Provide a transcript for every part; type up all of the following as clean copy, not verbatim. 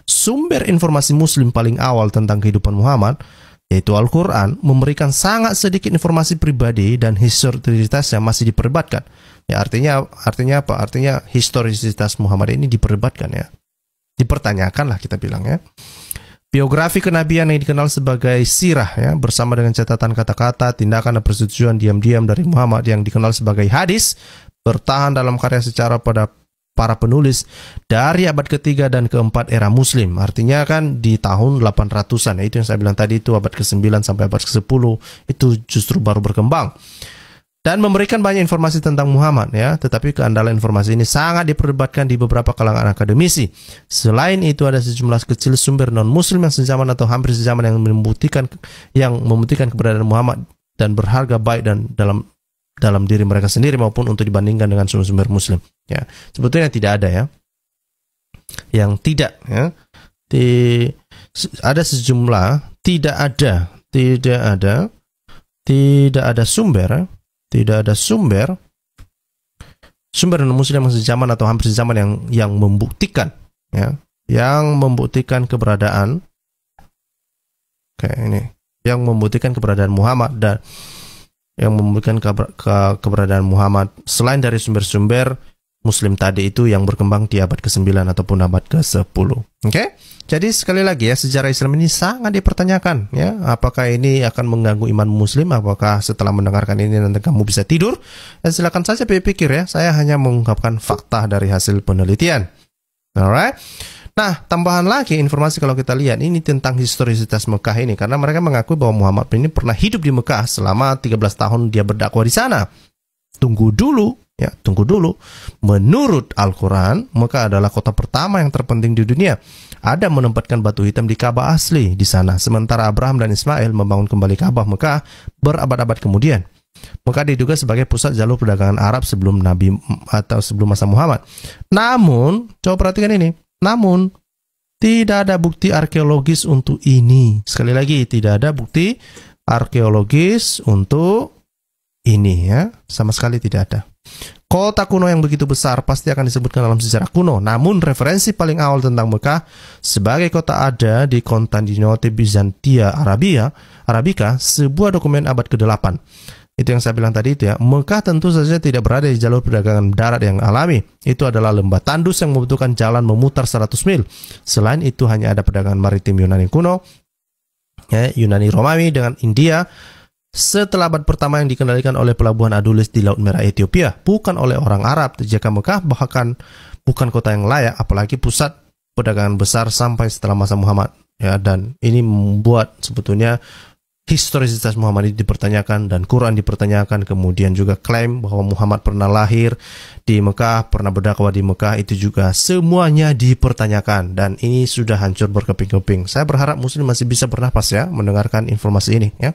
sumber informasi Muslim paling awal tentang kehidupan Muhammad, yaitu Al-Quran, memberikan sangat sedikit informasi pribadi dan historisitas yang masih diperdebatkan. Ya, artinya apa? Artinya historisitas Muhammad ini diperdebatkan ya. Dipertanyakan lah kita bilang ya. Biografi kenabian yang dikenal sebagai sirah ya, bersama dengan catatan kata-kata, tindakan dan persetujuan diam-diam dari Muhammad yang dikenal sebagai hadis, bertahan dalam karya secara pada para penulis dari abad ketiga dan keempat era Muslim. Artinya kan di tahun 800-an, itu yang saya bilang tadi, itu abad ke-9 sampai abad ke-10 itu justru baru berkembang. Dan memberikan banyak informasi tentang Muhammad ya, tetapi keandalan informasi ini sangat diperdebatkan di beberapa kalangan akademisi. Selain itu ada sejumlah kecil sumber non-muslim yang sezaman atau hampir sezaman yang membuktikan keberadaan Muhammad dan berharga baik dan dalam diri mereka sendiri maupun untuk dibandingkan dengan sumber-sumber muslim. Ya, sebetulnya tidak ada ya. Yang tidak ya. Ada sejumlah tidak ada sumber non-muslim yang sezaman atau hampir sezaman yang membuktikan ya, yang membuktikan keberadaan yang membuktikan keberadaan Muhammad dan yang membuktikan keberadaan Muhammad selain dari sumber-sumber Muslim tadi itu yang berkembang di abad ke-9 ataupun abad ke-10. Oke? Jadi sekali lagi ya, sejarah Islam ini sangat dipertanyakan ya. Apakah ini akan mengganggu iman Muslim? Apakah setelah mendengarkan ini nanti kamu bisa tidur? Dan silakan saja pikir ya. Saya hanya mengungkapkan fakta dari hasil penelitian. Alright? Nah, tambahan lagi informasi kalau kita lihat ini tentang historisitas Mekah ini, karena mereka mengakui bahwa Muhammad ini pernah hidup di Mekah selama 13 tahun dia berdakwah di sana. Tunggu dulu. Menurut Al-Quran, Mekah adalah kota pertama yang terpenting di dunia. Adam menempatkan batu hitam di Ka'bah asli di sana, sementara Abraham dan Ismail membangun kembali Ka'bah Mekah berabad-abad kemudian. Mekah diduga sebagai pusat jalur perdagangan Arab sebelum Nabi atau sebelum masa Muhammad. Namun, coba perhatikan ini. Namun, tidak ada bukti arkeologis untuk ini. Sekali lagi, tidak ada bukti arkeologis untuk ini ya, sama sekali tidak ada. Kota kuno yang begitu besar pasti akan disebutkan dalam sejarah kuno. Namun referensi paling awal tentang Mekah sebagai kota ada di Konstantinopel Bizantia Arabica, sebuah dokumen abad ke-8. Itu yang saya bilang tadi itu ya. Mekah tentu saja tidak berada di jalur perdagangan darat yang alami. Itu adalah lembah tandus yang membutuhkan jalan memutar 100 mil. Selain itu hanya ada perdagangan maritim Yunani kuno, ya, Yunani Romawi dengan India. Setelah abad pertama yang dikendalikan oleh pelabuhan Adulis di Laut Merah Ethiopia, bukan oleh orang Arab. Jika Mekah bahkan bukan kota yang layak, apalagi pusat perdagangan besar sampai setelah masa Muhammad. Ya, dan ini membuat sebetulnya historisitas Muhammad ini dipertanyakan dan Quran dipertanyakan. Kemudian juga klaim bahwa Muhammad pernah lahir di Mekah, pernah berdakwah di Mekah, itu juga semuanya dipertanyakan. Dan ini sudah hancur berkeping-keping. Saya berharap Muslim masih bisa bernafas ya mendengarkan informasi ini ya.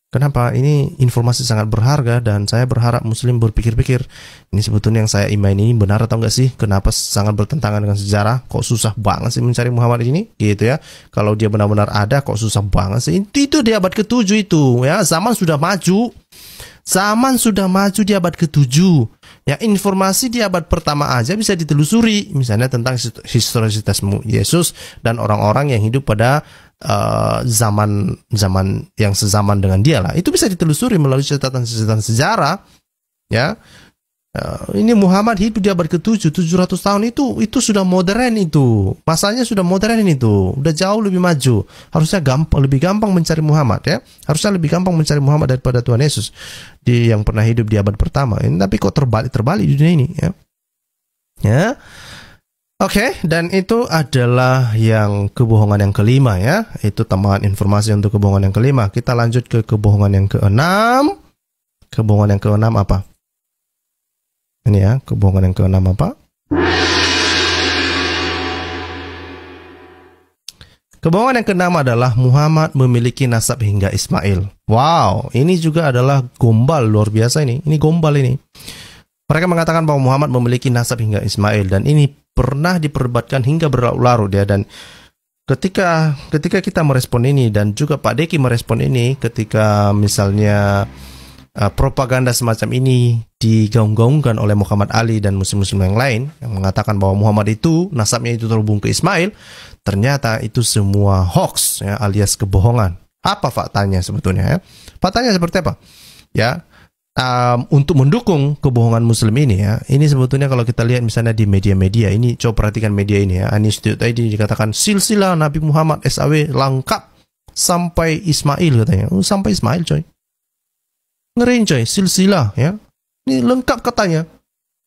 Kenapa? Ini informasi sangat berharga dan saya berharap Muslim berpikir-pikir, ini sebetulnya yang saya imani ini benar atau enggak sih? Kenapa sangat bertentangan dengan sejarah? Kok susah banget sih mencari Muhammad ini? Gitu ya. Kalau dia benar-benar ada, kok susah banget sih? Itu di abad ke-7 itu ya. Zaman sudah maju. Zaman sudah maju di abad ke-7. Ya, informasi di abad pertama aja bisa ditelusuri. Misalnya tentang historisitas Yesus dan orang-orang yang hidup pada zaman yang sezaman dengan dia lah. Itu bisa ditelusuri melalui catatan sejarah ya. Ini Muhammad hidup di abad ke-7, 700 tahun itu sudah modern itu. Masanya sudah modern itu. Udah jauh lebih maju. Harusnya lebih gampang mencari Muhammad ya. Harusnya lebih gampang mencari Muhammad daripada Tuhan Yesus yang pernah hidup di abad pertama. Tapi kok terbalik di dunia ini ya. Ya. Oke, dan itu adalah yang kebohongan yang kelima ya. Itu tambahan informasi untuk kebohongan yang kelima. Kita lanjut ke kebohongan yang keenam. Kebohongan yang keenam apa? Ini ya, kebohongan yang keenam apa? Kebohongan yang keenam adalah Muhammad memiliki nasab hingga Ismail. Wow, ini juga adalah gombal luar biasa ini. Ini gombal ini. Mereka mengatakan bahwa Muhammad memiliki nasab hingga Ismail dan ini pernah diperdebatkan hingga berlarut-larut ya. Dan ketika kita merespon ini dan juga Pak Deki merespon ini, ketika misalnya propaganda semacam ini digaung-gaungkan oleh Muhammad Ali dan muslim-muslim yang lain yang mengatakan bahwa Muhammad itu nasabnya itu terhubung ke Ismail, ternyata itu semua hoax ya, alias kebohongan. Apa faktanya sebetulnya ya? Faktanya seperti apa? Ya, untuk mendukung kebohongan muslim ini ya, ini sebetulnya kalau kita lihat misalnya di media-media ini, coba perhatikan media ini ya, Anistudio dikatakan silsilah Nabi Muhammad SAW lengkap sampai Ismail katanya. Sampai Ismail coy. Ngeri coy, silsilah ya. Ini lengkap katanya.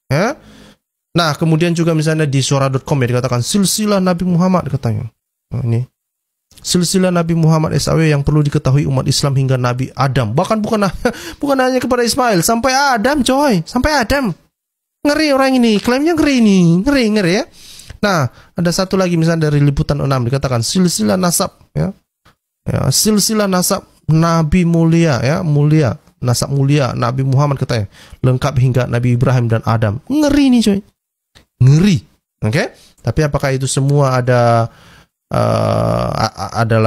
Ya. Nah, kemudian juga misalnya di suara.com ya dikatakan silsilah Nabi Muhammad katanya. Nah, ini silsilah Nabi Muhammad SAW yang perlu diketahui umat Islam hingga Nabi Adam. Bahkan bukan hanya kepada Ismail, sampai Adam coy, sampai Adam. Ngeri orang ini, klaimnya ngeri ini, ngeri ya. Nah, ada satu lagi misalnya dari Liputan 6 dikatakan silsilah nasab ya. Ya, silsilah nasab Nabi mulia ya, mulia, nasab mulia Nabi Muhammad katanya, lengkap hingga Nabi Ibrahim dan Adam. Ngeri nih coy. Ngeri. Oke? Tapi apakah itu semua adalah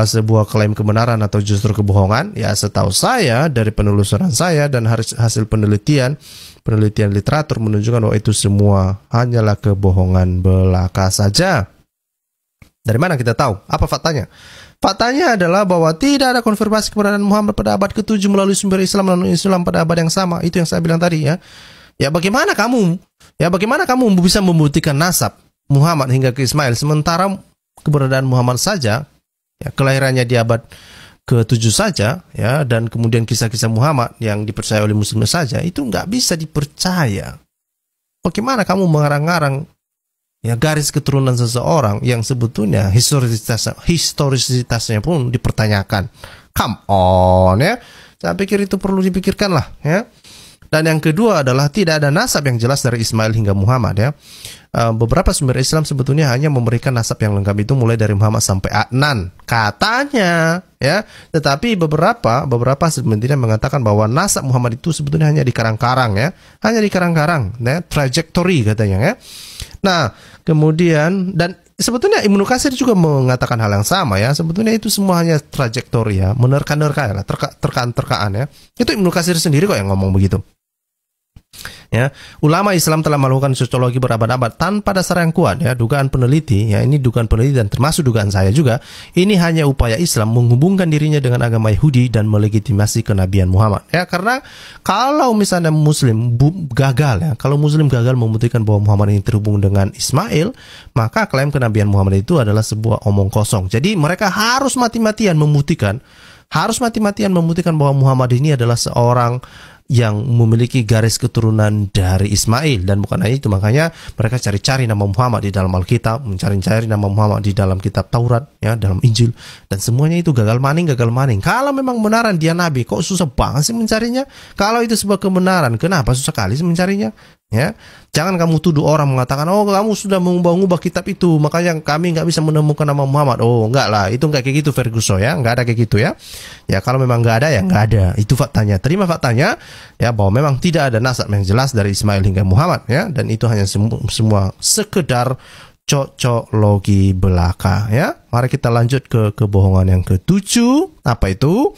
sebuah klaim kebenaran atau justru kebohongan? Ya, setahu saya dari penelusuran saya dan hasil penelitian literatur menunjukkan bahwa itu semua hanyalah kebohongan belaka saja. Dari mana kita tahu? Apa faktanya? Faktanya adalah bahwa tidak ada konfirmasi kebenaran Muhammad pada abad ke-7 melalui sumber Islam dan Islam pada abad yang sama. Itu yang saya bilang tadi ya. Ya bagaimana kamu bisa membuktikan nasab Muhammad hingga ke Ismail sementara keberadaan Muhammad saja, ya, kelahirannya di abad ke-7 saja, ya, dan kemudian kisah-kisah Muhammad yang dipercaya oleh muslim saja, itu nggak bisa dipercaya. Bagaimana kamu mengarang-arang ya garis keturunan seseorang yang sebetulnya historisitasnya pun dipertanyakan? Come on ya, saya pikir itu perlu dipikirkan lah ya. Dan yang kedua adalah tidak ada nasab yang jelas dari Ismail hingga Muhammad ya. Beberapa sumber Islam sebetulnya hanya memberikan nasab yang lengkap itu mulai dari Muhammad sampai Adnan katanya ya. Tetapi beberapa sebenarnya mengatakan bahwa nasab Muhammad itu sebetulnya hanya di karang-karang ya, hanya di karang-karang ya, trajectory katanya ya. Nah kemudian dan sebetulnya Ibnu Katsir juga mengatakan hal yang sama ya. Sebetulnya itu semua hanya trajektori ya, menerka-nerka ya, terkaan-terkaan ya. Itu Ibnu Katsir sendiri kok yang ngomong begitu. Ya, ulama Islam telah melakukan sosiologi berabad-abad tanpa dasar yang kuat ya. Dugaan peneliti ya, ini dugaan peneliti dan termasuk dugaan saya juga, ini hanya upaya Islam menghubungkan dirinya dengan agama Yahudi dan melegitimasi kenabian Muhammad ya. Karena kalau misalnya muslim gagal ya, kalau muslim gagal membuktikan bahwa Muhammad ini terhubung dengan Ismail, maka klaim kenabian Muhammad itu adalah sebuah omong kosong. Jadi mereka harus mati-matian membuktikan bahwa Muhammad ini adalah seorang yang memiliki garis keturunan dari Ismail. Dan bukan hanya itu, makanya mereka cari-cari nama Muhammad di dalam Alkitab, mencari-cari nama Muhammad di dalam kitab Taurat ya, dalam Injil, dan semuanya itu gagal maning. Kalau memang benaran dia nabi, kok susah banget sih mencarinya? Kalau itu sebuah kebenaran, kenapa susah kali sih mencarinya? Ya, jangan kamu tuduh orang mengatakan, oh kamu sudah mengubah-ubah kitab itu, makanya kami nggak bisa menemukan nama Muhammad. Oh enggak lah, itu nggak kayak gitu Ferguson ya, nggak ada kayak gitu ya. Ya kalau memang nggak ada ya nggak ada, itu faktanya. Terima faktanya ya, bahwa memang tidak ada nasab yang jelas dari Ismail hingga Muhammad ya, dan itu hanya semua sekedar cocoklogi belaka ya. Mari kita lanjut ke kebohongan yang ke-7. Apa itu?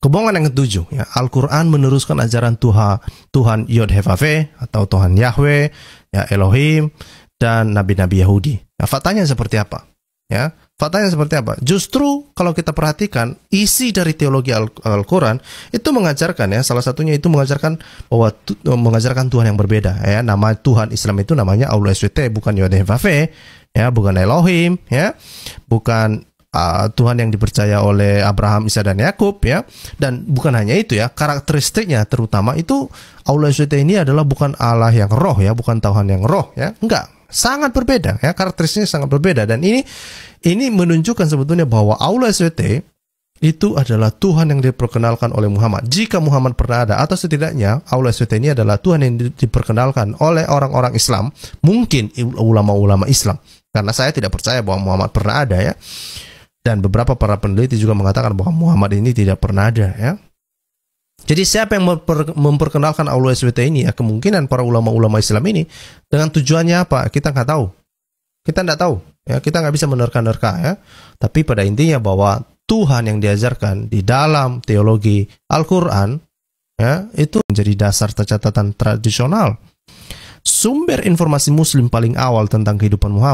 Kebohongan yang ke-7 ya, Al-Quran meneruskan ajaran Tuhan Yod-Heh-Vav-Veh atau Tuhan Yahweh ya, Elohim dan nabi-nabi Yahudi. Nah, faktanya seperti apa? Ya, faktanya seperti apa? Justru kalau kita perhatikan isi dari teologi Al-Quran itu mengajarkan ya, salah satunya itu mengajarkan bahwa mengajarkan Tuhan yang berbeda ya. Nama Tuhan Islam itu namanya Allah SWT, bukan Yod-Heh-Vav-Veh ya, bukan Elohim ya, bukan Tuhan yang dipercaya oleh Abraham, Isa dan Yakub ya. Dan bukan hanya itu ya, karakteristiknya terutama itu Allah SWT ini adalah bukan Allah yang roh ya, bukan Tuhan yang roh ya. Enggak, sangat berbeda ya, karakteristiknya sangat berbeda. Dan ini menunjukkan sebetulnya bahwa Allah SWT itu adalah Tuhan yang diperkenalkan oleh Muhammad. Jika Muhammad pernah ada, atau setidaknya Allah SWT ini adalah Tuhan yang diperkenalkan oleh orang-orang Islam, mungkin ulama-ulama Islam. Karena saya tidak percaya bahwa Muhammad pernah ada ya. Dan beberapa para peneliti juga mengatakan bahwa Muhammad ini tidak pernah ada ya. Jadi siapa yang memperkenalkan Allah SWT ini ya, kemungkinan para ulama-ulama Islam ini dengan tujuannya apa? Kita nggak tahu. Kita nggak tahu Ya, kita nggak bisa menerka-nerka ya. Tapi pada intinya bahwa Tuhan yang diajarkan di dalam teologi Al-Quran, ya, itu menjadi dasar catatan tradisional. Sumber informasi Muslim paling awal tentang kehidupan Muhammad